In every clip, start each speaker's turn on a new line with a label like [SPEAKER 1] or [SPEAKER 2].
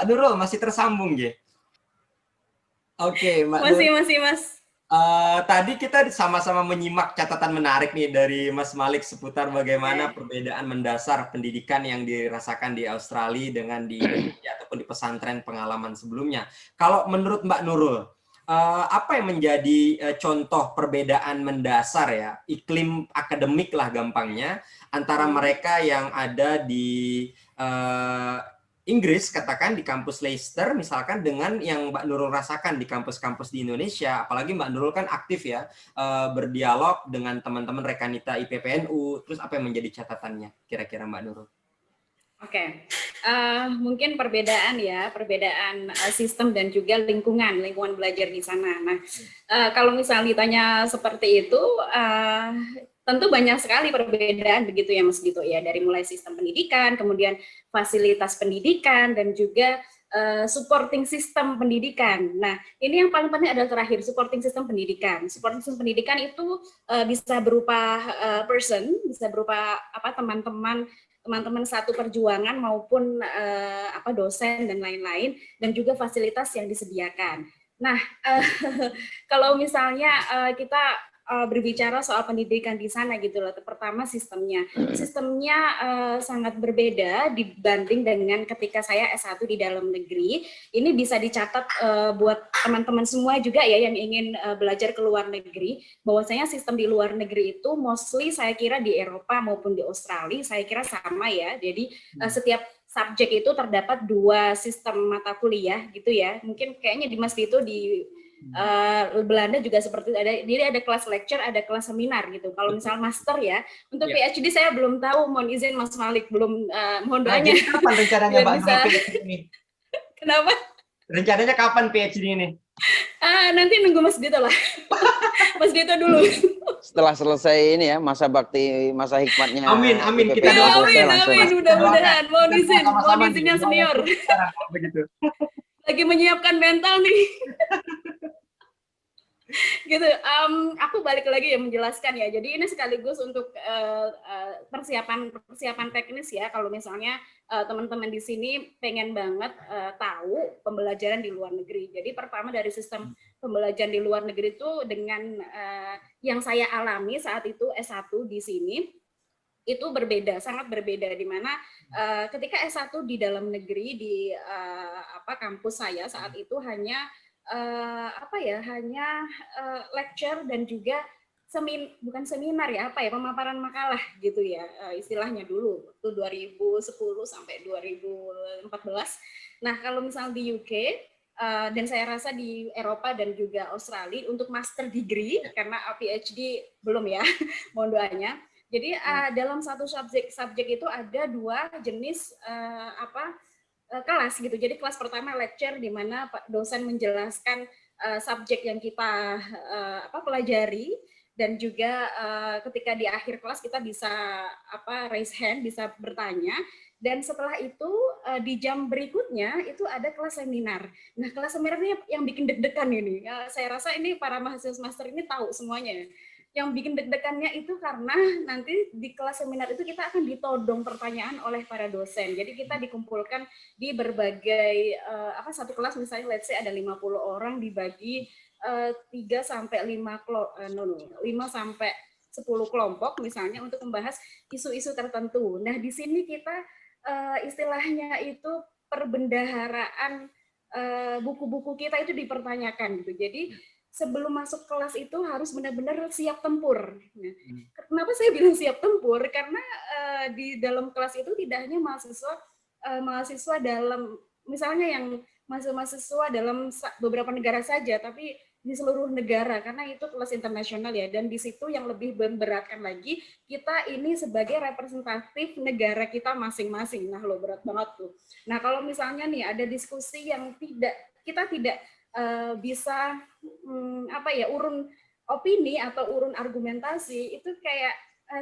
[SPEAKER 1] Mbak Nurul masih tersambung ya? Oke, Mbak
[SPEAKER 2] Masih,
[SPEAKER 1] Nurul.
[SPEAKER 2] Mas.
[SPEAKER 1] Tadi kita sama-sama menyimak catatan menarik nih dari Mas Malik seputar bagaimana
[SPEAKER 2] Oke.
[SPEAKER 1] perbedaan mendasar pendidikan yang dirasakan di Australia dengan di Indonesia ataupun di pesantren pengalaman sebelumnya. Kalau menurut Mbak Nurul, apa yang menjadi contoh perbedaan mendasar ya, iklim akademik lah gampangnya, antara mereka yang ada di Inggris, katakan di kampus Leicester misalkan, dengan yang Mbak Nurul rasakan di kampus-kampus di Indonesia, apalagi Mbak Nurul kan aktif ya, berdialog dengan teman-teman rekanita IPPNU, terus apa yang menjadi catatannya kira-kira Mbak Nurul?
[SPEAKER 2] Oke, mungkin perbedaan sistem dan juga lingkungan belajar di sana. Nah, kalau misalnya ditanya seperti itu, tentu banyak sekali perbedaan begitu ya Mas Dito ya, dari mulai sistem pendidikan, kemudian fasilitas pendidikan, dan juga supporting sistem pendidikan. Nah, ini yang paling penting adalah terakhir, supporting sistem pendidikan. Supporting sistem pendidikan itu bisa berupa person, bisa berupa teman-teman satu perjuangan maupun dosen dan lain-lain, dan juga fasilitas yang disediakan. Nah, kalau misalnya kita berbicara soal pendidikan di sana gitu loh. Pertama sistemnya sangat berbeda dibanding dengan ketika saya S1 di dalam negeri. Ini bisa dicatat buat teman-teman semua juga ya yang ingin belajar ke luar negeri, bahwasanya sistem di luar negeri itu mostly saya kira di Eropa maupun di Australia saya kira sama ya. Jadi setiap subjek itu terdapat 2 sistem mata kuliah gitu ya. Mungkin kayaknya di Mas Dito di Belanda juga seperti itu, jadi ada kelas lecture, ada kelas seminar gitu. Kalau misal master ya, untuk PhD saya belum tahu, mohon izin Mas Malik, belum mohon doanya.
[SPEAKER 1] Jadi kapan rencananya Mbak Nurul PhD ini?
[SPEAKER 2] Kenapa?
[SPEAKER 1] Rencananya kapan PhD ini?
[SPEAKER 2] Nanti nunggu Mas Dito lah. Mas Dito dulu.
[SPEAKER 3] Setelah selesai ini ya, masa bakti, masa hikmatnya.
[SPEAKER 1] Amin, kita
[SPEAKER 2] doakan. Amin, mudah-mudahan. Mohon izin yang senior.
[SPEAKER 1] Begitu.
[SPEAKER 2] Lagi menyiapkan mental nih. Gitu. Aku balik lagi ya menjelaskan ya. Jadi ini sekaligus untuk persiapan teknis ya. Kalau misalnya teman-teman di sini pengen banget tahu pembelajaran di luar negeri. Jadi pertama dari sistem pembelajaran di luar negeri itu dengan yang saya alami saat itu S1 di sini itu berbeda, sangat berbeda, di mana ketika S1 di dalam negeri di kampus saya saat itu hanya hanya lecture dan juga bukan seminar ya, pemaparan makalah gitu ya, istilahnya dulu waktu 2010 sampai 2014. Nah, kalau misal di UK dan saya rasa di Eropa dan juga Australia untuk master degree, karena PhD belum ya, mohon doanya. Jadi dalam satu subjek itu ada 2 jenis kelas gitu. Jadi kelas pertama lecture di mana Pak dosen menjelaskan subjek yang kita pelajari, dan juga ketika di akhir kelas kita bisa raise hand, bisa bertanya. Dan setelah itu di jam berikutnya itu ada kelas seminar. Nah, kelas seminar ini yang bikin deg-degan ini. Saya rasa ini para mahasiswa master ini tahu semuanya. Yang bikin deg-degannya itu karena nanti di kelas seminar itu kita akan ditodong pertanyaan oleh para dosen. Jadi kita dikumpulkan di berbagai satu kelas misalnya let's say ada 50 orang dibagi 3 sampai 5 sampai 10 kelompok misalnya untuk membahas isu-isu tertentu. Nah, di sini kita istilahnya itu perbendaharaan buku-buku kita itu dipertanyakan gitu. Jadi sebelum masuk kelas itu harus benar-benar siap tempur. Nah, kenapa saya bilang siap tempur? Karena di dalam kelas itu tidak hanya mahasiswa dalam, misalnya yang mahasiswa dalam beberapa negara saja, tapi di seluruh negara, karena itu kelas internasional ya. Dan di situ yang lebih memberatkan lagi, kita ini sebagai representatif negara kita masing-masing. Nah, berat banget tuh. Nah, kalau misalnya nih ada diskusi yang kita tidak bisa urun opini atau urun argumentasi, itu kayak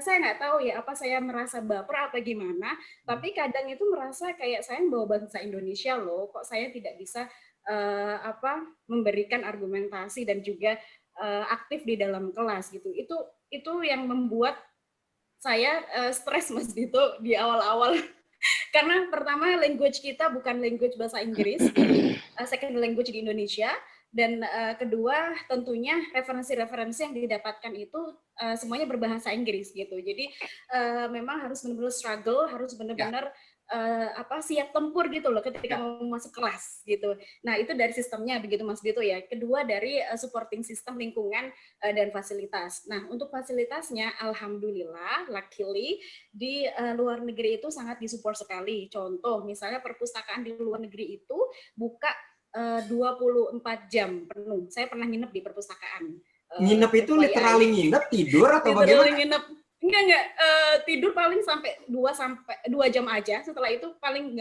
[SPEAKER 2] saya nggak tahu ya apa saya merasa baper apa gimana, tapi kadang itu merasa kayak saya bawa bahasa Indonesia loh, kok saya tidak bisa memberikan argumentasi dan juga aktif di dalam kelas gitu. Itu yang membuat saya stres Mas Dito di awal-awal. Karena pertama language kita bukan language bahasa Inggris, jadi second language di Indonesia. Dan kedua tentunya referensi-referensi yang didapatkan itu semuanya berbahasa Inggris gitu. Jadi memang harus benar-benar struggle, harus
[SPEAKER 1] Ya.
[SPEAKER 2] benar-benar siap tempur gitu loh ketika
[SPEAKER 1] Ya.
[SPEAKER 2] mau masuk kelas gitu. Nah itu dari sistemnya begitu Mas Dito ya. Kedua dari supporting sistem lingkungan dan fasilitas. Nah untuk fasilitasnya, alhamdulillah, luckily di luar negeri itu sangat disupport sekali. Contoh misalnya perpustakaan di luar negeri itu buka 24 jam penuh. Saya pernah nginep di perpustakaan.
[SPEAKER 1] Nginep itu
[SPEAKER 2] FYI.
[SPEAKER 1] literally nginep, tidur atau
[SPEAKER 2] Literally
[SPEAKER 1] bagaimana?
[SPEAKER 2] nginep. Enggak, tidur paling sampai 2 jam aja. Setelah itu paling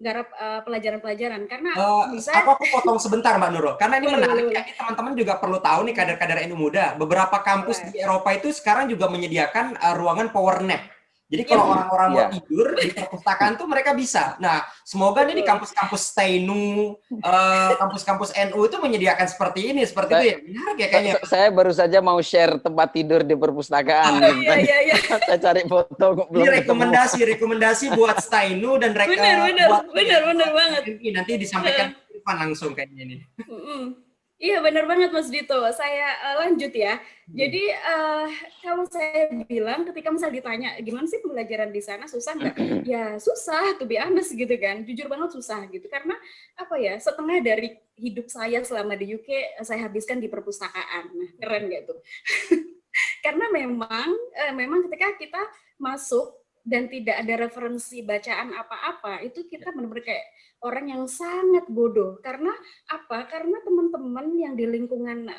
[SPEAKER 2] garap pelajaran-pelajaran karena bisa
[SPEAKER 1] Aku potong sebentar Mbak Nurul, karena ini
[SPEAKER 2] boleh boleh
[SPEAKER 1] menarik ya.
[SPEAKER 2] boleh.
[SPEAKER 1] Ini teman-teman juga perlu tahu nih kader-kader NU muda. Beberapa kampus
[SPEAKER 2] Boleh.
[SPEAKER 1] di Eropa itu sekarang juga menyediakan ruangan power nap. Jadi
[SPEAKER 2] Yep,
[SPEAKER 1] kalau orang-orang mau
[SPEAKER 3] Ya.
[SPEAKER 1] tidur di perpustakaan tuh mereka bisa. Nah, semoga nih di
[SPEAKER 2] betul.
[SPEAKER 1] kampus-kampus Steinu, kampus-kampus NU itu menyediakan seperti ini, seperti itu
[SPEAKER 3] Saya,
[SPEAKER 1] ya. Menarik ya kayaknya.
[SPEAKER 3] saya baru saja mau share tempat tidur di perpustakaan.
[SPEAKER 2] Oh iya iya iya.
[SPEAKER 3] Saya cari foto
[SPEAKER 1] Ini
[SPEAKER 3] belum ketemu.
[SPEAKER 1] rekomendasi buat Steinu dan
[SPEAKER 2] Benar
[SPEAKER 1] buat
[SPEAKER 2] banget.
[SPEAKER 1] MI nanti disampaikan ke Irfan langsung kayaknya ini.
[SPEAKER 2] Iya benar banget Mas Dito. Saya lanjut ya. Jadi kalau saya bilang ketika misal ditanya gimana sih pembelajaran di sana susah nggak? Ya susah, to be honest gitu kan. Jujur banget susah gitu. Karena apa ya? Setengah dari hidup saya selama di UK saya habiskan di perpustakaan. Nah, keren nggak tuh? Karena memang ketika kita masuk dan tidak ada referensi bacaan apa-apa, itu kita benar-benar kayak orang yang sangat bodoh. Karena apa? Karena teman-teman yang di lingkungan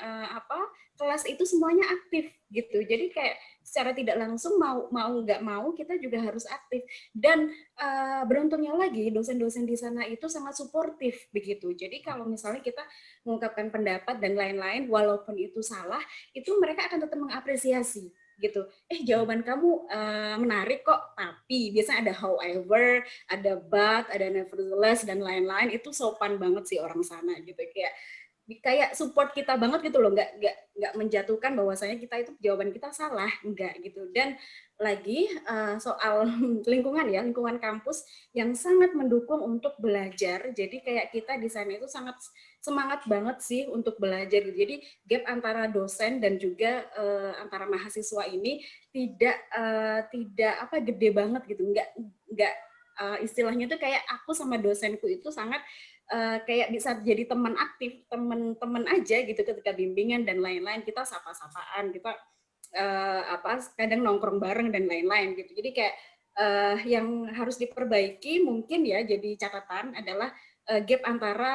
[SPEAKER 2] kelas itu semuanya aktif gitu. Jadi kayak secara tidak langsung mau nggak mau kita juga harus aktif. Dan beruntungnya lagi dosen-dosen di sana itu sangat suportif begitu. Jadi kalau misalnya kita mengungkapkan pendapat dan lain-lain, walaupun itu salah, itu mereka akan tetap mengapresiasi gitu. Jawaban kamu menarik kok, tapi biasanya ada however, ada but, ada nevertheless dan lain-lain. Itu sopan banget sih orang sana gitu. Kayak support kita banget gitu loh, nggak menjatuhkan bahwasanya kita itu jawaban kita salah, enggak gitu. Dan lagi soal lingkungan kampus yang sangat mendukung untuk belajar. Jadi kayak kita di sana itu sangat semangat banget sih untuk belajar. Jadi gap antara dosen dan juga antara mahasiswa ini tidak gede banget gitu, nggak istilahnya tuh kayak aku sama dosenku itu sangat kayak bisa jadi teman aktif, teman-teman aja gitu ketika bimbingan dan lain-lain, kita sapa-sapaan, kita kadang nongkrong bareng dan lain-lain gitu. Jadi kayak yang harus diperbaiki mungkin ya jadi catatan adalah gap antara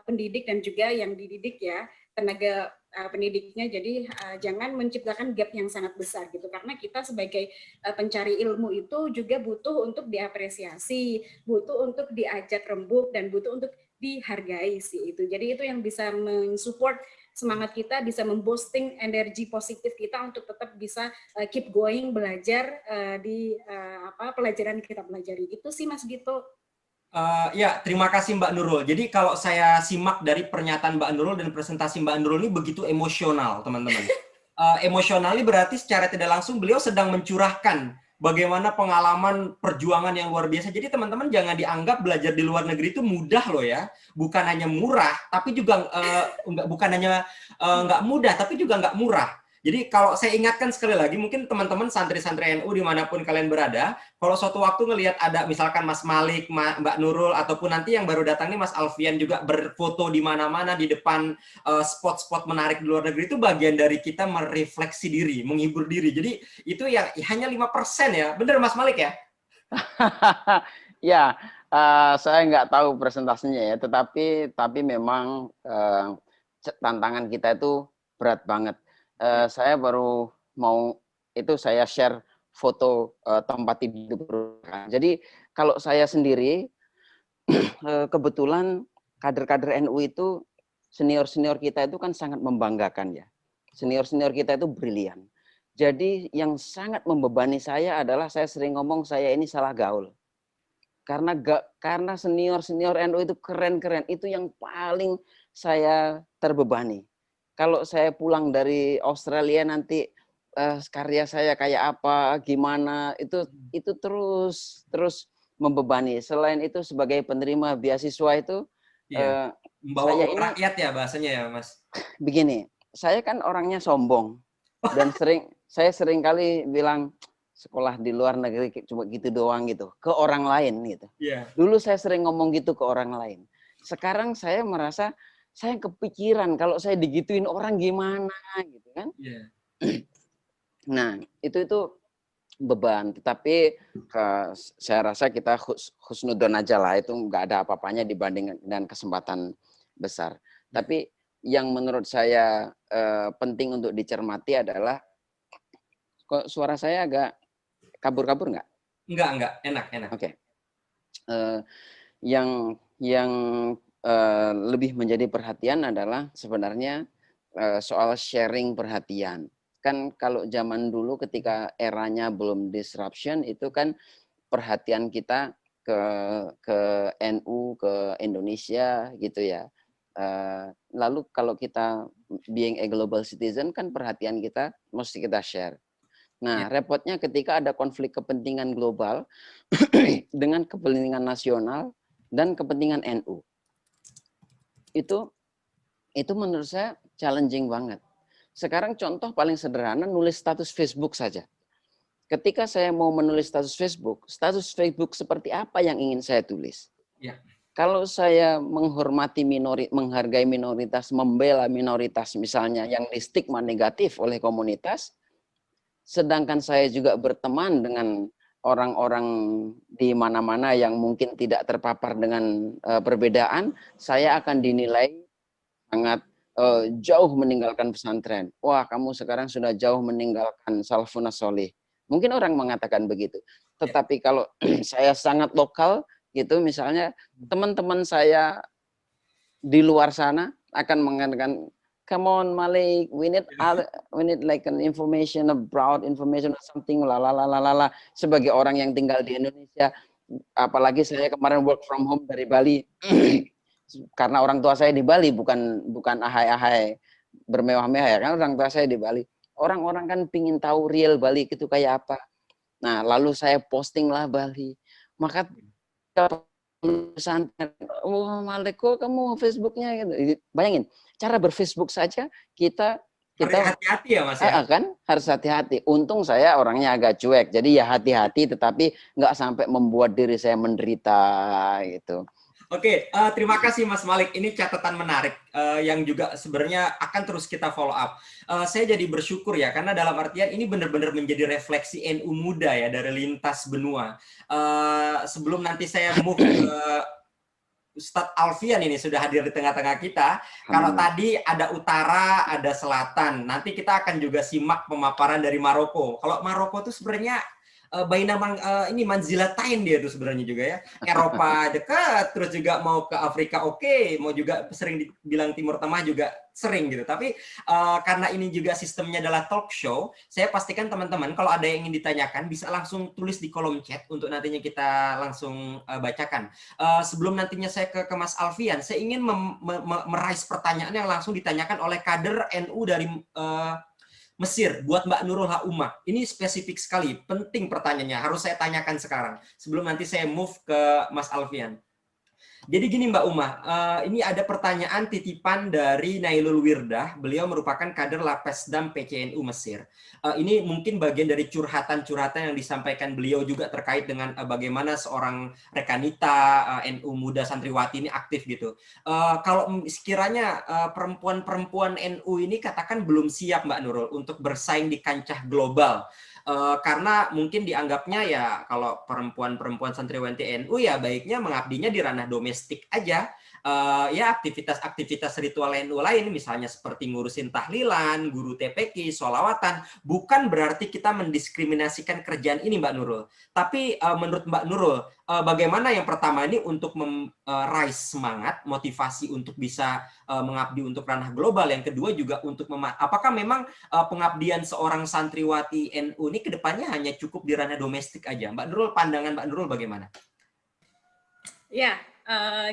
[SPEAKER 2] pendidik dan juga yang dididik ya, tenaga pendidiknya. Jadi jangan menciptakan gap yang sangat besar gitu, karena kita sebagai pencari ilmu itu juga butuh untuk diapresiasi, butuh untuk diajak rembuk, dan butuh untuk dihargai sih itu. Jadi itu yang bisa mensupport semangat kita, bisa memboosting energi positif kita untuk tetap bisa keep going belajar di pelajaran kita pelajari. Itu sih Mas Dito.
[SPEAKER 1] Ya, terima kasih Mbak Nurul. Jadi kalau saya simak dari pernyataan Mbak Nurul dan presentasi Mbak Nurul ini begitu emosional, teman-teman. Emosionali berarti secara tidak langsung beliau sedang mencurahkan bagaimana pengalaman perjuangan yang luar biasa. Jadi teman-teman jangan dianggap belajar di luar negeri itu mudah loh ya. Bukan hanya murah, tapi juga bukan hanya nggak mudah, tapi juga nggak murah. Jadi kalau saya ingatkan sekali lagi, mungkin teman-teman santri-santri NU dimanapun kalian berada, kalau suatu waktu ngelihat ada misalkan Mas Malik, Mbak Nurul, ataupun nanti yang baru datang nih Mas Alfian juga berfoto di mana-mana di depan spot-spot menarik di luar negeri, itu bagian dari kita merefleksi diri, menghibur diri. Jadi itu ya hanya 5% ya. Benar Mas Malik ya?
[SPEAKER 3] Ya, saya nggak tahu presentasinya ya, tapi memang tantangan kita itu berat banget. Saya baru mau itu saya share foto tempat tidur. Jadi kalau saya sendiri kebetulan kader-kader NU itu senior-senior kita itu kan sangat membanggakan ya. Senior-senior kita itu brilian. Jadi yang sangat membebani saya adalah saya sering ngomong saya ini salah gaul. Karena senior-senior NU itu keren-keren, itu yang paling saya terbebani. Kalau saya pulang dari Australia nanti karya saya kayak apa, gimana, itu terus membebani. Selain itu sebagai penerima beasiswa itu
[SPEAKER 1] Iya. Membawa
[SPEAKER 3] saya
[SPEAKER 1] uang
[SPEAKER 3] ini
[SPEAKER 1] rakyat ya bahasanya ya, Mas.
[SPEAKER 3] begini, saya kan orangnya sombong dan saya sering kali bilang sekolah di luar negeri cuma gitu doang gitu ke orang lain gitu.
[SPEAKER 1] Iya.
[SPEAKER 3] Dulu saya sering ngomong gitu ke orang lain. Sekarang saya merasa saya kepikiran kalau saya digituin orang gimana gitu kan.
[SPEAKER 1] Iya.
[SPEAKER 3] Nah, itu beban, tetapi saya rasa kita husnudon aja lah, itu nggak ada apa-apanya dibanding dengan kesempatan besar.
[SPEAKER 1] Ya.
[SPEAKER 3] Tapi yang menurut saya penting untuk dicermati adalah, kok suara saya agak kabur-kabur nggak?
[SPEAKER 1] Enggak, enak.
[SPEAKER 3] Oke. Yang lebih menjadi perhatian adalah sebenarnya soal sharing perhatian. Kan kalau zaman dulu ketika eranya belum disruption itu kan perhatian kita ke NU, ke Indonesia gitu ya. Lalu kalau kita being a global citizen kan perhatian kita mesti kita share. Nah,
[SPEAKER 1] Ya.
[SPEAKER 3] repotnya ketika ada konflik kepentingan global dengan kepentingan nasional dan kepentingan NU. Itu menurut saya challenging banget. Sekarang contoh paling sederhana nulis status Facebook saja. Ketika saya mau menulis status Facebook seperti apa yang ingin saya tulis?
[SPEAKER 1] Ya.
[SPEAKER 3] Kalau saya menghargai minoritas, membela minoritas misalnya yang distigma negatif oleh komunitas, sedangkan saya juga berteman dengan orang-orang di mana-mana yang mungkin tidak terpapar dengan perbedaan, saya akan dinilai sangat jauh meninggalkan pesantren. Wah, kamu sekarang sudah jauh meninggalkan salafun solih. Mungkin orang mengatakan begitu. Tetapi kalau saya sangat lokal gitu, misalnya teman-teman saya di luar sana akan mengatakan, come on Malik, we need like an information, a broad information or something, lalalala. Sebagai orang yang tinggal di Indonesia, apalagi saya kemarin work from home dari Bali, karena orang tua saya di Bali, bukan ahai-ahai bermewah-mewah ya, kan orang tua saya di Bali. Orang-orang kan pingin tahu real Bali itu kayak apa. Nah, lalu saya posting lah Bali. Maka pesantren, oh Malik, kok kamu Facebooknya gitu. Bayangin, cara berfacebook saja kita
[SPEAKER 1] Hati-hati ya, Mas ya.
[SPEAKER 3] kan harus hati-hati. Untung saya orangnya agak cuek, jadi ya hati-hati, tetapi nggak sampai membuat diri saya menderita gitu.
[SPEAKER 1] Oke, terima kasih Mas Malik. Ini catatan menarik yang juga sebenarnya akan terus kita follow up. Saya jadi bersyukur ya, karena dalam artian ini benar-benar menjadi refleksi NU muda ya dari lintas benua. Sebelum nanti saya move ke Ustadz Alfian ini sudah hadir di tengah-tengah kita. Kalau tadi ada utara, ada selatan. Nanti kita akan juga simak pemaparan dari Maroko. Kalau Maroko itu sebenarnya ini manzilatain dia tuh sebenarnya juga ya. Eropa dekat, terus juga mau ke Afrika oke, mau juga sering dibilang Timur Tengah juga sering gitu. Tapi karena ini juga sistemnya adalah talk show, saya pastikan teman-teman kalau ada yang ingin ditanyakan bisa langsung tulis di kolom chat untuk nantinya kita langsung bacakan. Sebelum nantinya saya ke Mas Alfian, saya ingin meraih pertanyaan yang langsung ditanyakan oleh kader NU dari Mesir buat Mbak Nurul Haumah. Ini spesifik sekali, penting pertanyaannya, harus saya tanyakan sekarang sebelum nanti saya move ke Mas Alfian. Jadi gini Mbak Umah, ini ada pertanyaan titipan dari Nailul Wirdah, beliau merupakan kader Lapesdam PCNU Mesir. Ini mungkin bagian dari curhatan-curhatan yang disampaikan beliau juga terkait dengan bagaimana seorang rekanita NU muda santriwati ini aktif gitu. Kalau sekiranya perempuan-perempuan NU ini katakan belum siap Mbak Nurul untuk bersaing di kancah global. Karena mungkin dianggapnya ya kalau perempuan-perempuan santriwati NU ya baiknya mengabdinya di ranah domestik aja. Ya aktivitas-aktivitas ritual NU lain misalnya seperti ngurusin tahlilan, guru TPQ, sholawatan, bukan berarti kita mendiskriminasikan kerjaan ini Mbak Nurul. Tapi menurut Mbak Nurul, bagaimana yang pertama ini untuk meraih semangat, motivasi untuk bisa mengabdi untuk ranah global, yang kedua juga untuk apakah memang pengabdian seorang santriwati NU ini kedepannya hanya cukup di ranah domestik aja? Mbak Nurul, pandangan Mbak Nurul bagaimana?
[SPEAKER 2] Ya,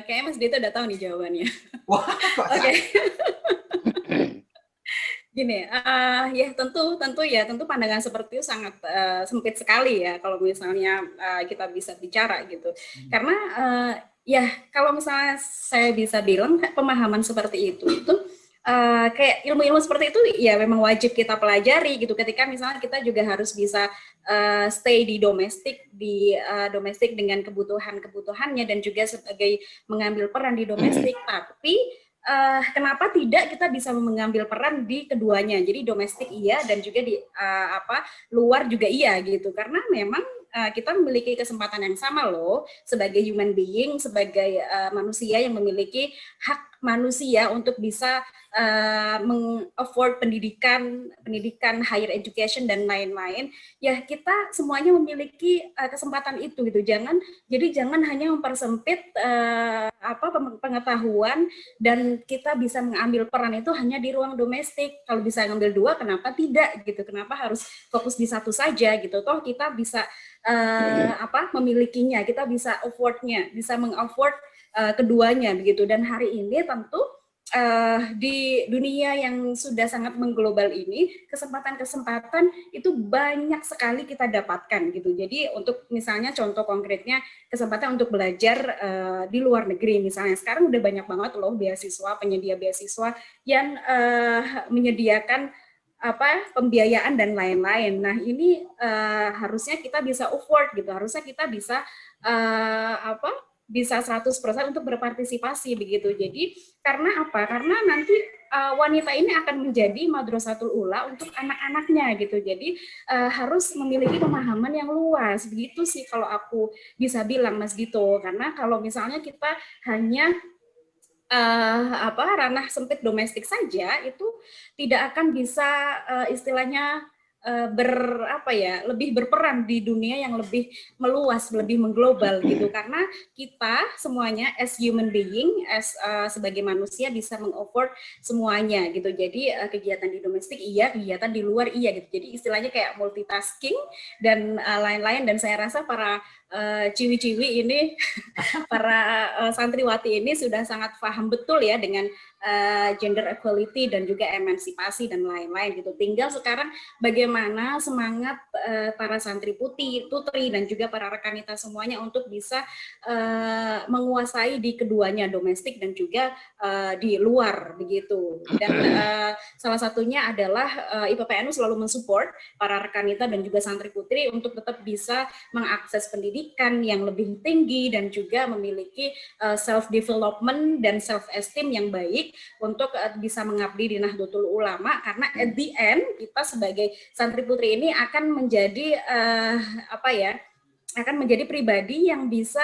[SPEAKER 2] kayaknya Mas Dito udah tahu nih jawabannya.
[SPEAKER 1] Wah, kok
[SPEAKER 2] Oke. Gini, ya tentu pandangan seperti itu sangat sempit sekali ya kalau misalnya kita bisa bicara gitu. Karena ya kalau misalnya saya bisa bilang pemahaman seperti itu kayak ilmu-ilmu seperti itu ya memang wajib kita pelajari gitu. Ketika misalnya kita juga harus bisa stay di domestik dengan kebutuhannya dan juga sebagai mengambil peran di domestik, tapi kenapa tidak kita bisa mengambil peran di keduanya, jadi domestik iya dan juga di luar juga iya gitu, karena memang kita memiliki kesempatan yang sama loh sebagai human being, sebagai manusia yang memiliki hak manusia untuk bisa meng-afford pendidikan higher education dan lain-lain. Ya kita semuanya memiliki kesempatan itu gitu. Jangan hanya mempersempit pengetahuan dan kita bisa mengambil peran itu hanya di ruang domestik. Kalau bisa ngambil dua, kenapa tidak gitu? Kenapa harus fokus di satu saja gitu? Toh kita bisa memilikinya, kita bisa afford-nya, bisa meng-afford keduanya begitu. Dan hari ini tentu di dunia yang sudah sangat mengglobal ini, kesempatan-kesempatan itu banyak sekali kita dapatkan gitu. Jadi untuk misalnya contoh konkretnya kesempatan untuk belajar di luar negeri misalnya, sekarang udah banyak banget loh penyedia beasiswa yang menyediakan pembiayaan dan lain-lain. Nah ini harusnya kita bisa afford gitu, harusnya kita bisa bisa 100% untuk berpartisipasi begitu. Jadi karena apa? Karena nanti wanita ini akan menjadi madrasatul ula untuk anak-anaknya gitu. Jadi harus memiliki pemahaman yang luas begitu sih kalau aku bisa bilang Mas Gito. Karena kalau misalnya kita hanya ranah sempit domestik saja itu tidak akan bisa istilahnya lebih berperan di dunia yang lebih meluas, lebih mengglobal gitu, karena kita semuanya as human being, sebagai manusia bisa meng-afford semuanya gitu. Jadi kegiatan di domestik iya, kegiatan di luar iya gitu. Jadi istilahnya kayak multitasking dan lain-lain. Dan saya rasa para ciwi-ciwi ini, para santriwati ini sudah sangat paham betul ya dengan gender equality dan juga emansipasi dan lain-lain gitu. Tinggal sekarang bagaimana semangat para santri putri dan juga para rekanita semuanya untuk bisa menguasai di keduanya, domestik dan juga di luar begitu. Dan salah satunya adalah IPPNU selalu mensupport para rekanita dan juga santri putri untuk tetap bisa mengakses pendidikan yang lebih tinggi dan juga memiliki self development dan self esteem yang baik untuk bisa mengabdi di Nahdlatul Ulama, karena at the end kita sebagai santri putri ini akan menjadi akan menjadi pribadi yang bisa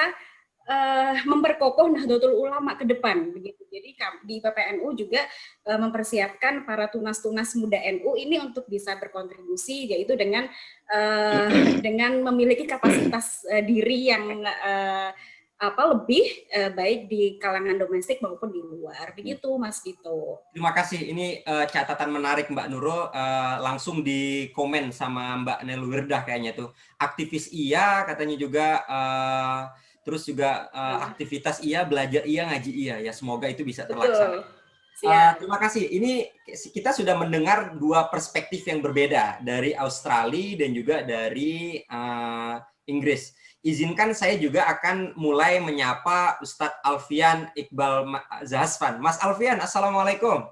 [SPEAKER 2] memperkokoh Nahdlatul Ulama ke depan begitu. Jadi di PPNU juga mempersiapkan para tunas-tunas muda NU ini untuk bisa berkontribusi, yaitu dengan memiliki kapasitas diri yang lebih baik di kalangan domestik maupun di luar begitu Mas Dito.
[SPEAKER 1] Terima kasih, ini catatan menarik Mbak Nurul, langsung di komen sama Mbak Nelwirdah kayaknya tuh, aktivis iya katanya juga, terus juga aktivitas iya, belajar iya, ngaji iya ya, semoga itu bisa terlaksana. Terima kasih, ini kita sudah mendengar dua perspektif yang berbeda dari Australia dan juga dari Inggris. Izinkan saya juga akan mulai menyapa Ustadz Alfian Iqbal Zahasfan. Mas Alfian, Assalamualaikum.